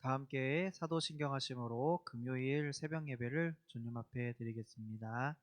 다함께 사도신경하심으로 금요일 새벽 예배를 주님 앞에 드리겠습니다.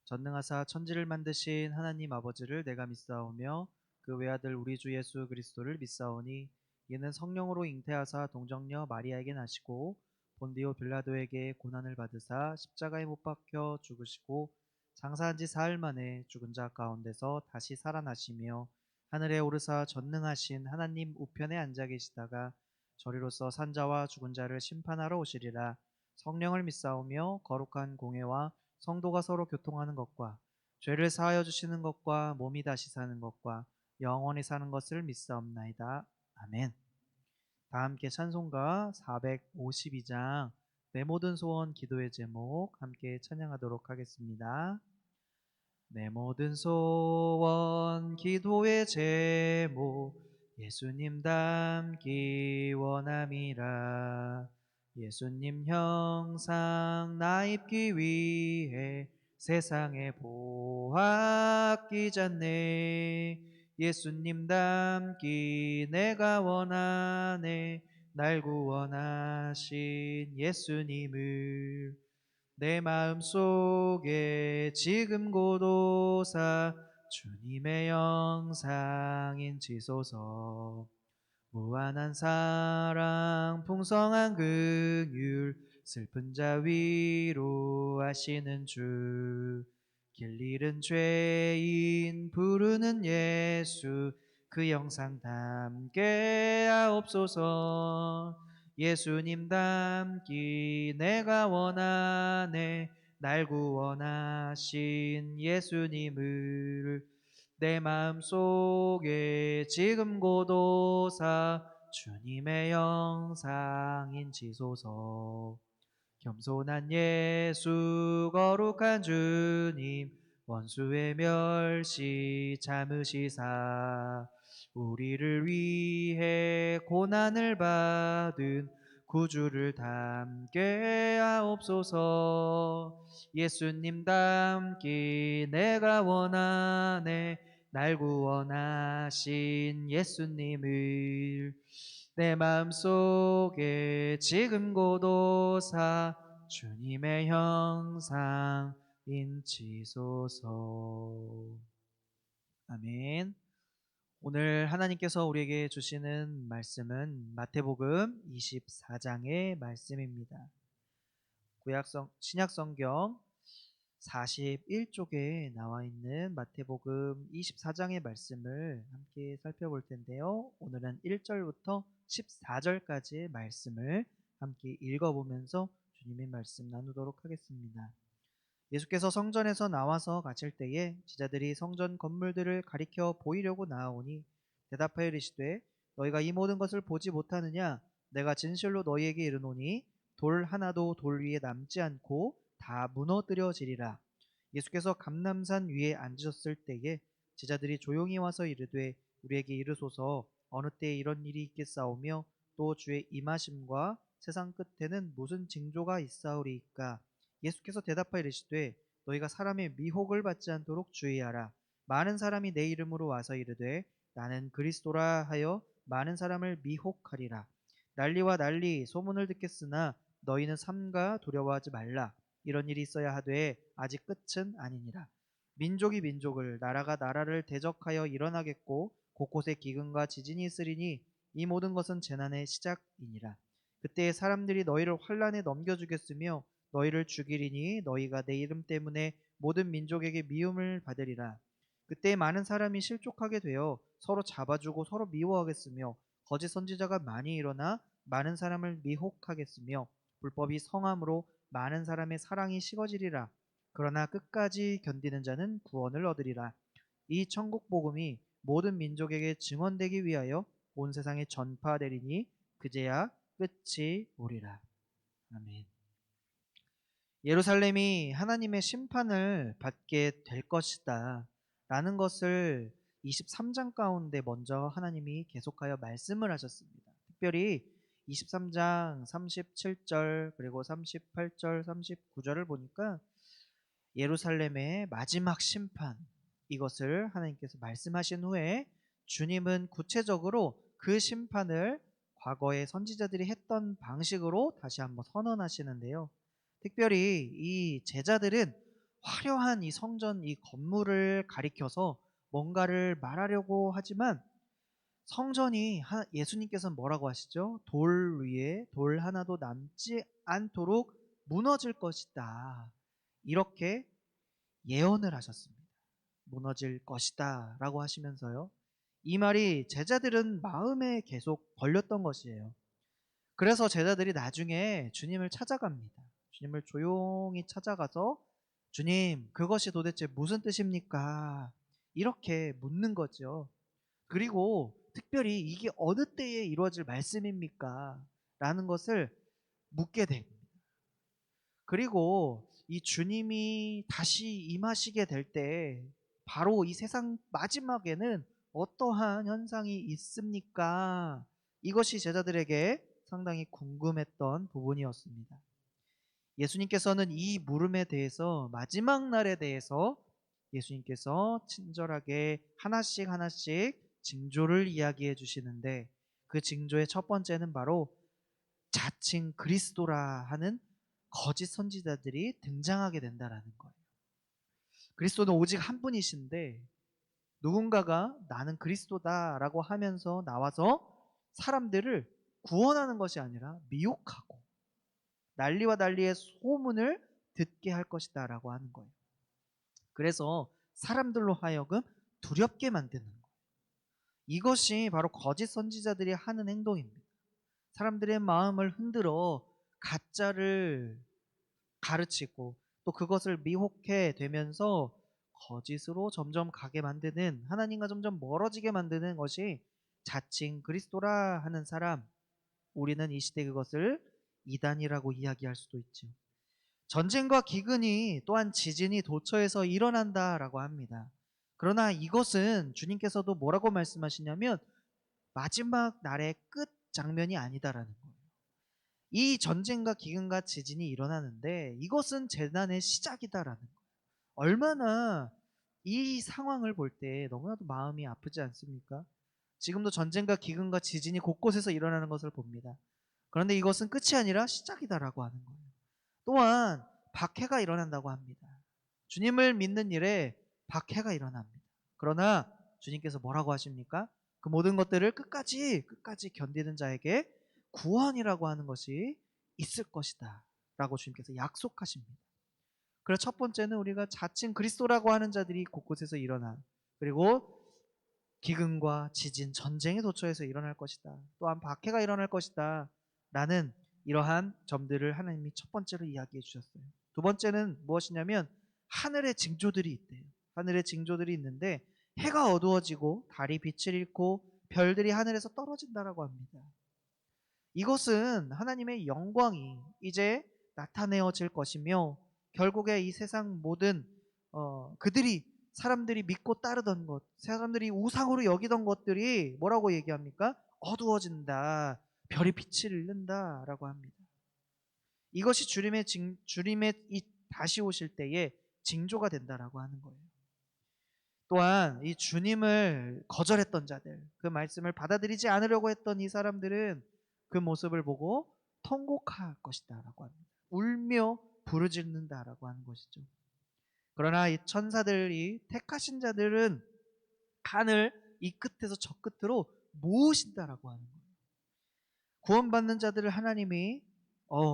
전능하사 천지를 만드신 하나님 아버지를 내가 믿사오며 그 외아들 우리 주 예수 그리스도를 믿사오니 이는 성령으로 잉태하사 동정녀 마리아에게 나시고 본디오 빌라도에게 고난을 받으사 십자가에 못 박혀 죽으시고 장사한 지 사흘 만에 죽은 자 가운데서 다시 살아나시며 하늘에 오르사 전능하신 하나님 우편에 앉아 계시다가 저리로서 산자와 죽은 자를 심판하러 오시리라. 성령을 믿사오며 거룩한 공회와 성도가 서로 교통하는 것과 죄를 사하여 주시는 것과 몸이 다시 사는 것과 영원히 사는 것을 믿사옵나이다. 아멘. 다 함께 찬송가 452장 내 모든 소원 기도의 제목 함께 찬양하도록 하겠습니다. 내 모든 소원 기도의 제목 예수님 닮기 원함이라. 예수님 형상 나 입기 위해 세상에 보았기 전에 예수님 닮기 내가 원하네. 날 구원하신 예수님을 내 마음속에 지금 고도사 주님의 영상인 지소서. 무한한 사랑 풍성한 긍휼 슬픈 자 위로하시는 주. 길 잃은 죄인 부르는 예수 그 영상 담게 하옵소서. 예수님 닮기 내가 원하네. 날 구원하신 예수님을 내 마음속에 지금 고도사 주님의 영상인 지소서. 겸손한 예수 거룩한 주님 원수의 멸시 참으시사 우리를 위해 고난을 받은 구주를 닮게 하옵소서. 예수님 닮기 내가 원하네. 날 구원하신 예수님을 내 마음속에 지금 고도사 주님의 형상 인치소서. 아멘. 오늘 하나님께서 우리에게 주시는 말씀은 마태복음 24장의 말씀입니다. 신약성경 41쪽에 나와 있는 마태복음 24장의 말씀을 함께 살펴볼 텐데요. 오늘은 1절부터 14절까지의 말씀을 함께 읽어보면서 주님의 말씀 나누도록 하겠습니다. 예수께서 성전에서 나와서 가실 때에 제자들이 성전 건물들을 가리켜 보이려고 나아오니 대답하여 이르시되 너희가 이 모든 것을 보지 못하느냐? 내가 진실로 너희에게 이르노니 돌 하나도 돌 위에 남지 않고 다 무너뜨려지리라. 예수께서 감람산 위에 앉으셨을 때에 제자들이 조용히 와서 이르되 우리에게 이르소서 어느 때에 이런 일이 있겠사오며 또 주의 임하심과 세상 끝에는 무슨 징조가 있사오리이까? 예수께서 대답하여 이르시되 너희가 사람의 미혹을 받지 않도록 주의하라. 많은 사람이 내 이름으로 와서 이르되 나는 그리스도라 하여 많은 사람을 미혹하리라. 난리와 난리 소문을 듣겠으나 너희는 삼가 두려워하지 말라. 이런 일이 있어야 하되 아직 끝은 아니니라. 민족이 민족을 나라가 나라를 대적하여 일어나겠고 곳곳에 기근과 지진이 있으리니 이 모든 것은 재난의 시작이니라. 그때 사람들이 너희를 환란에 넘겨주겠으며 너희를 죽이리니 너희가 내 이름 때문에 모든 민족에게 미움을 받으리라. 그때 많은 사람이 실족하게 되어 서로 잡아주고 서로 미워하겠으며 거짓 선지자가 많이 일어나 많은 사람을 미혹하겠으며 불법이 성함으로 많은 사람의 사랑이 식어지리라. 그러나 끝까지 견디는 자는 구원을 얻으리라. 이 천국 복음이 모든 민족에게 증언되기 위하여 온 세상에 전파되리니 그제야 끝이 오리라. 아멘. 예루살렘이 하나님의 심판을 받게 될 것이다 라는 것을 23장 가운데 먼저 하나님이 계속하여 말씀을 하셨습니다. 특별히 23장 37절 그리고 38절 39절을 보니까 예루살렘의 마지막 심판, 이것을 하나님께서 말씀하신 후에 주님은 구체적으로 그 심판을 과거의 선지자들이 했던 방식으로 다시 한번 선언하시는데요. 특별히 이 제자들은 화려한 이 성전 이 건물을 가리켜서 뭔가를 말하려고 하지만 성전이 예수님께서는 뭐라고 하시죠? 돌 위에 돌 하나도 남지 않도록 무너질 것이다. 이렇게 예언을 하셨습니다. 무너질 것이다 라고 하시면서요. 이 말이 제자들은 마음에 계속 걸렸던 것이에요. 그래서 제자들이 나중에 주님을 찾아갑니다. 주님을 조용히 찾아가서 주님, 그것이 도대체 무슨 뜻입니까? 이렇게 묻는 거죠. 그리고 특별히 이게 어느 때에 이루어질 말씀입니까? 라는 것을 묻게 됩니다. 그리고 이 주님이 다시 임하시게 될 때 바로 이 세상 마지막에는 어떠한 현상이 있습니까? 이것이 제자들에게 상당히 궁금했던 부분이었습니다. 예수님께서는 이 물음에 대해서 마지막 날에 대해서 예수님께서 친절하게 하나씩 하나씩 징조를 이야기해 주시는데 그 징조의 첫 번째는 바로 자칭 그리스도라 하는 거짓 선지자들이 등장하게 된다라는 거예요. 그리스도는 오직 한 분이신데 누군가가 나는 그리스도다라고 하면서 나와서 사람들을 구원하는 것이 아니라 미혹하고 난리와 달리의 소문을 듣게 할 것이다라고 하는 거예요. 그래서 사람들로 하여금 두렵게 만드는 거예요. 이것이 바로 거짓 선지자들이 하는 행동입니다. 사람들의 마음을 흔들어 가짜를 가르치고 또 그것을 미혹해 되면서 거짓으로 점점 가게 만드는 하나님과 점점 멀어지게 만드는 것이 자칭 그리스도라 하는 사람. 우리는 이 시대 그것을 이단이라고 이야기할 수도 있죠. 전쟁과 기근이 또한 지진이 도처에서 일어난다라고 합니다. 그러나 이것은 주님께서도 뭐라고 말씀하시냐면 마지막 날의 끝 장면이 아니다라는 거예요. 이 전쟁과 기근과 지진이 일어나는데 이것은 재난의 시작이다라는 거예요. 얼마나 이 상황을 볼 때 너무나도 마음이 아프지 않습니까? 지금도 전쟁과 기근과 지진이 곳곳에서 일어나는 것을 봅니다. 그런데 이것은 끝이 아니라 시작이다라고 하는 거예요. 또한 박해가 일어난다고 합니다. 주님을 믿는 일에 박해가 일어납니다. 그러나 주님께서 뭐라고 하십니까? 그 모든 것들을 끝까지 견디는 자에게 구원이라고 하는 것이 있을 것이다 라고 주님께서 약속하십니다. 그래서 첫 번째는 우리가 자칭 그리스도라고 하는 자들이 곳곳에서 일어나 그리고 기근과 지진, 전쟁의 도처에서 일어날 것이다. 또한 박해가 일어날 것이다 라는 이러한 점들을 하나님이 첫 번째로 이야기해 주셨어요. 두 번째는 무엇이냐면 하늘의 징조들이 있대요. 하늘의 징조들이 있는데 해가 어두워지고 달이 빛을 잃고 별들이 하늘에서 떨어진다라고 합니다. 이것은 하나님의 영광이 이제 나타내어질 것이며 결국에 이 세상 모든 그들이 사람들이 믿고 따르던 것, 사람들이 우상으로 여기던 것들이 뭐라고 얘기합니까? 어두워진다, 별이 빛을 잃는다라고 합니다. 이것이 주님의 이 다시 오실 때에 징조가 된다라고 하는 거예요. 또한 이 주님을 거절했던 자들, 그 말씀을 받아들이지 않으려고 했던 이 사람들은 그 모습을 보고 통곡할 것이다라고 합니다. 울며 부르짖는다라고 하는 것이죠. 그러나 이 천사들이 택하신 자들은 하늘 이 끝에서 저 끝으로 모으신다라고 하는 거예요. 구원받는 자들을 하나님이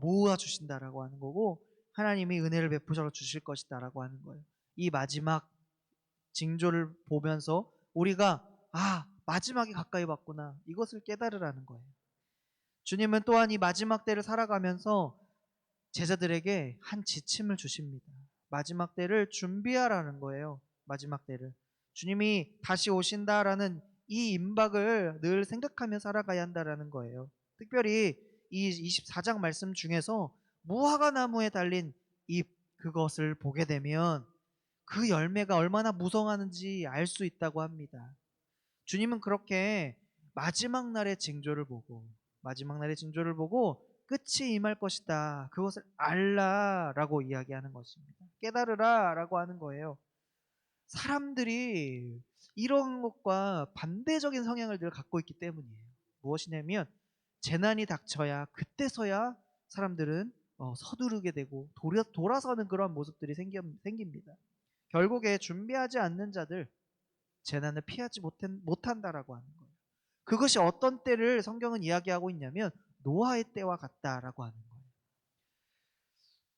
모아 주신다라고 하는 거고 하나님이 은혜를 베푸셔 주실 것이다라고 하는 거예요. 이 마지막 징조를 보면서 우리가 마지막이 가까이 왔구나 이것을 깨달으라는 거예요. 주님은 또한 이 마지막 때를 살아가면서 제자들에게 한 지침을 주십니다. 마지막 때를 준비하라는 거예요. 마지막 때를 주님이 다시 오신다라는 이 임박을 늘 생각하며 살아가야 한다라는 거예요. 특별히 이 24장 말씀 중에서 무화과 나무에 달린 잎 그것을 보게 되면 그 열매가 얼마나 무성하는지 알 수 있다고 합니다. 주님은 그렇게 마지막 날의 징조를 보고 끝이 임할 것이다. 그것을 알라라고 이야기하는 것입니다. 깨달으라라고 하는 거예요. 사람들이 이런 것과 반대적인 성향을 늘 갖고 있기 때문이에요. 무엇이냐면 재난이 닥쳐야 그때서야 사람들은 서두르게 되고 돌아서는 그런 모습들이 생깁니다. 결국에 준비하지 않는 자들 재난을 피하지 못한다라고 하는 거예요. 그것이 어떤 때를 성경은 이야기하고 있냐면 노아의 때와 같다라고 하는 거예요.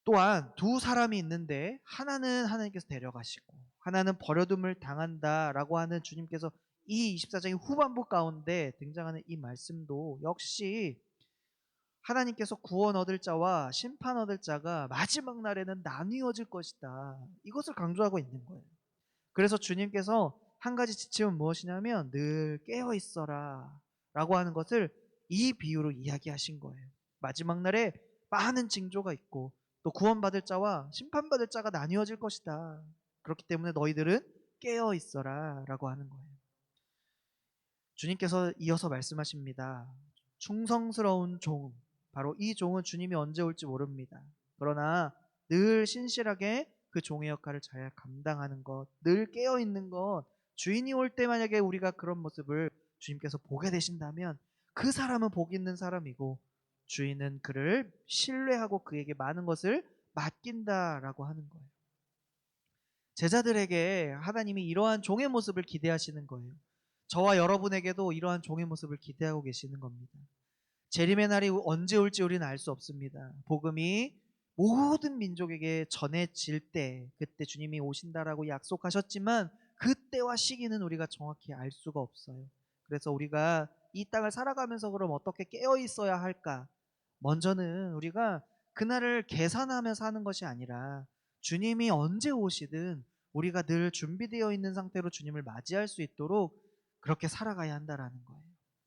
또한 두 사람이 있는데 하나는 하나님께서 데려가시고 하나는 버려둠을 당한다라고 하는 주님께서 이 24장의 후반부 가운데 등장하는 이 말씀도 역시 하나님께서 구원 얻을 자와 심판 얻을 자가 마지막 날에는 나뉘어질 것이다. 이것을 강조하고 있는 거예요. 그래서 주님께서 한 가지 지침은 무엇이냐면 늘 깨어 있어라 라고 하는 것을 이 비유로 이야기하신 거예요. 마지막 날에 많은 징조가 있고 또 구원받을 자와 심판받을 자가 나뉘어질 것이다. 그렇기 때문에 너희들은 깨어 있어라 라고 하는 거예요. 주님께서 이어서 말씀하십니다. 충성스러운 종, 바로 이 종은 주님이 언제 올지 모릅니다. 그러나 늘 신실하게 그 종의 역할을 잘 감당하는 것, 늘 깨어있는 것, 주인이 올 때 만약에 우리가 그런 모습을 주님께서 보게 되신다면 그 사람은 복 있는 사람이고 주인은 그를 신뢰하고 그에게 많은 것을 맡긴다라고 하는 거예요. 제자들에게 하나님이 이러한 종의 모습을 기대하시는 거예요. 저와 여러분에게도 이러한 종의 모습을 기대하고 계시는 겁니다. 재림의 날이 언제 올지 우리는 알 수 없습니다. 복음이 모든 민족에게 전해질 때 그때 주님이 오신다라고 약속하셨지만 그때와 시기는 우리가 정확히 알 수가 없어요. 그래서 우리가 이 땅을 살아가면서 그럼 어떻게 깨어 있어야 할까? 먼저는 우리가 그날을 계산하며 사는 것이 아니라 주님이 언제 오시든 우리가 늘 준비되어 있는 상태로 주님을 맞이할 수 있도록 그렇게 살아가야 한다라는 거예요.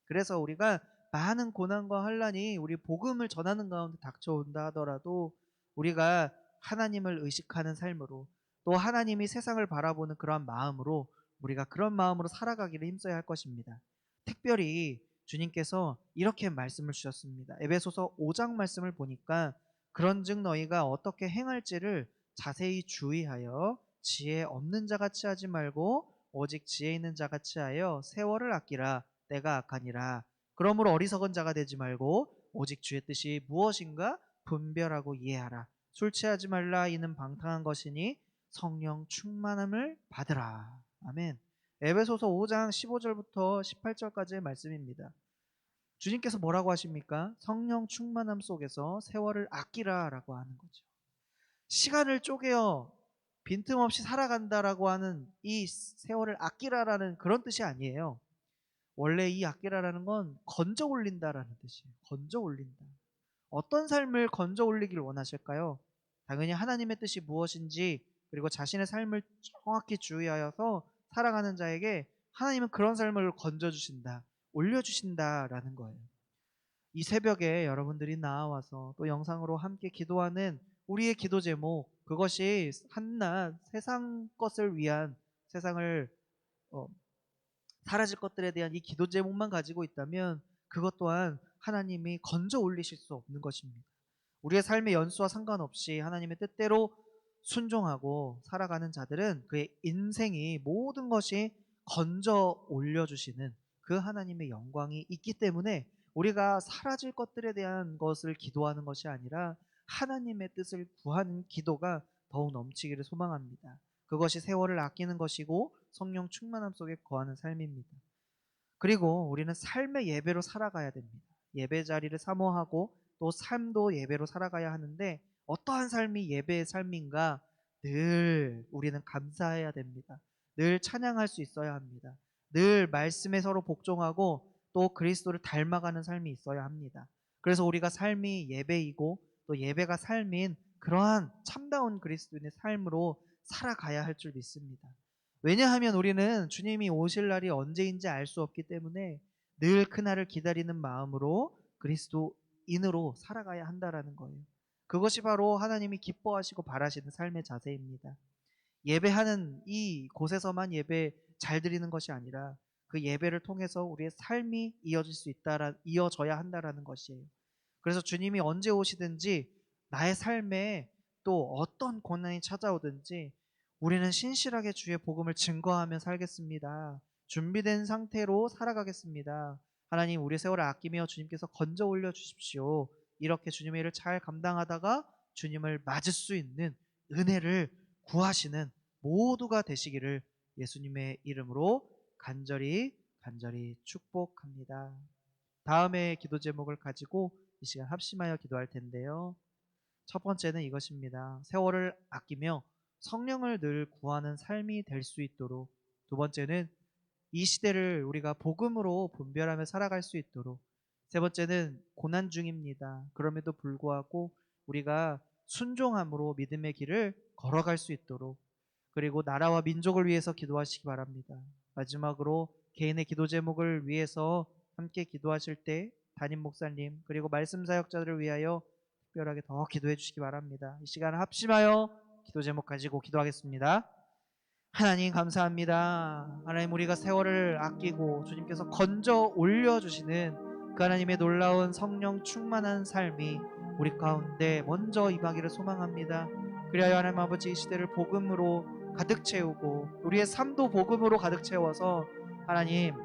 그래서 우리가 많은 고난과 환란이 우리 복음을 전하는 가운데 닥쳐온다 하더라도 우리가 하나님을 의식하는 삶으로 또 하나님이 세상을 바라보는 그러한 마음으로 우리가 그런 마음으로 살아가기를 힘써야 할 것입니다. 특별히 주님께서 이렇게 말씀을 주셨습니다. 에베소서 5장 말씀을 보니까 그런즉 너희가 어떻게 행할지를 자세히 주의하여 지혜 없는 자같이 하지 말고 오직 지혜 있는 자같이 하여 세월을 아끼라. 때가 악하니라. 그러므로 어리석은 자가 되지 말고 오직 주의 뜻이 무엇인가 분별하고 이해하라. 술 취하지 말라. 이는 방탕한 것이니 성령 충만함을 받으라. 아멘. 에베소서 5장 15절부터 18절까지의 말씀입니다. 주님께서 뭐라고 하십니까? 성령 충만함 속에서 세월을 아끼라 라고 하는 거죠. 시간을 쪼개어 빈틈없이 살아간다라고 하는 이 세월을 아끼라라는 그런 뜻이 아니에요. 원래 이 아끼라라는 건 건져 올린다라는 뜻이에요. 건져 올린다. 어떤 삶을 건져 올리길 원하실까요? 당연히 하나님의 뜻이 무엇인지 그리고 자신의 삶을 정확히 주의하여서 살아가는 자에게 하나님은 그런 삶을 건져주신다, 올려주신다라는 거예요. 이 새벽에 여러분들이 나와서 또 영상으로 함께 기도하는 우리의 기도 제목, 그것이 한낱 세상 것을 위한 세상을 사라질 것들에 대한 이 기도 제목만 가지고 있다면 그것 또한 하나님이 건져 올리실 수 없는 것입니다. 우리의 삶의 연수와 상관없이 하나님의 뜻대로 순종하고 살아가는 자들은 그의 인생이 모든 것이 건져 올려주시는 그 하나님의 영광이 있기 때문에 우리가 사라질 것들에 대한 것을 기도하는 것이 아니라 하나님의 뜻을 구하는 기도가 더욱 넘치기를 소망합니다. 그것이 세월을 아끼는 것이고 성령 충만함 속에 거하는 삶입니다. 그리고 우리는 삶의 예배로 살아가야 됩니다. 예배 자리를 사모하고 또 삶도 예배로 살아가야 하는데 어떠한 삶이 예배의 삶인가? 늘 우리는 감사해야 됩니다. 늘 찬양할 수 있어야 합니다. 늘 말씀에 서로 복종하고 또 그리스도를 닮아가는 삶이 있어야 합니다. 그래서 우리가 삶이 예배이고 또 예배가 삶인 그러한 참다운 그리스도인의 삶으로 살아가야 할 줄 믿습니다. 왜냐하면 우리는 주님이 오실 날이 언제인지 알 수 없기 때문에 늘 그날을 기다리는 마음으로 그리스도인으로 살아가야 한다라는 거예요. 그것이 바로 하나님이 기뻐하시고 바라시는 삶의 자세입니다. 예배하는 이 곳에서만 예배 잘 드리는 것이 아니라 그 예배를 통해서 우리의 삶이 이어져야 한다라는 것이에요. 그래서 주님이 언제 오시든지 나의 삶에 또 어떤 고난이 찾아오든지 우리는 신실하게 주의 복음을 증거하며 살겠습니다. 준비된 상태로 살아가겠습니다. 하나님 우리의 세월을 아끼며 주님께서 건져 올려 주십시오. 이렇게 주님의 일을 잘 감당하다가 주님을 맞을 수 있는 은혜를 구하시는 모두가 되시기를 예수님의 이름으로 간절히 축복합니다. 다음의 기도 제목을 가지고 이 시간 합심하여 기도할 텐데요. 첫 번째는 이것입니다. 세월을 아끼며 성령을 늘 구하는 삶이 될 수 있도록. 두 번째는 이 시대를 우리가 복음으로 분별하며 살아갈 수 있도록. 세 번째는 고난 중입니다. 그럼에도 불구하고 우리가 순종함으로 믿음의 길을 걸어갈 수 있도록. 그리고 나라와 민족을 위해서 기도하시기 바랍니다. 마지막으로 개인의 기도 제목을 위해서 함께 기도하실 때 담임 목사님 그리고 말씀 사역자들을 위하여 특별하게 더 기도해 주시기 바랍니다. 이 시간을 합심하여 기도 제목 가지고 기도하겠습니다. 하나님 감사합니다. 하나님 우리가 세월을 아끼고 주님께서 건져 올려주시는 그 하나님의 놀라운 성령 충만한 삶이 우리 가운데 먼저 임하기를 소망합니다. 그리하여 하나님 아버지 이 시대를 복음으로 가득 채우고 우리의 삶도 복음으로 가득 채워서 하나님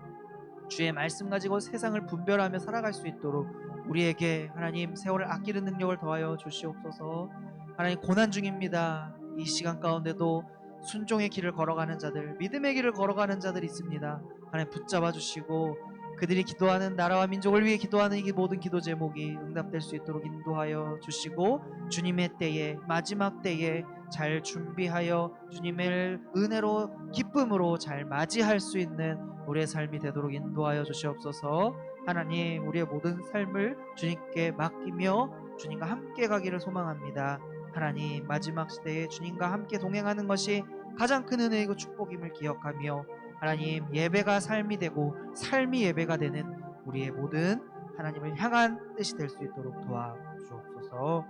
주의 말씀 가지고 세상을 분별하며 살아갈 수 있도록 우리에게 하나님 세월을 아끼는 능력을 더하여 주시옵소서. 하나님 고난 중입니다. 이 시간 가운데도 순종의 길을 걸어가는 자들, 믿음의 길을 걸어가는 자들이 있습니다. 하나님 붙잡아 주시고 그들이 기도하는 나라와 민족을 위해 기도하는 이 모든 기도 제목이 응답될 수 있도록 인도하여 주시고 주님의 때에 마지막 때에 잘 준비하여 주님의 은혜로 기쁨으로 잘 맞이할 수 있는 우리의 삶이 되도록 인도하여 주시옵소서. 하나님 우리의 모든 삶을 주님께 맡기며 주님과 함께 가기를 소망합니다. 하나님 마지막 시대에 주님과 함께 동행하는 것이 가장 큰 은혜이고 축복임을 기억하며 하나님 예배가 삶이 되고 삶이 예배가 되는 우리의 모든 하나님을 향한 뜻이 될 수 있도록 도와주옵소서.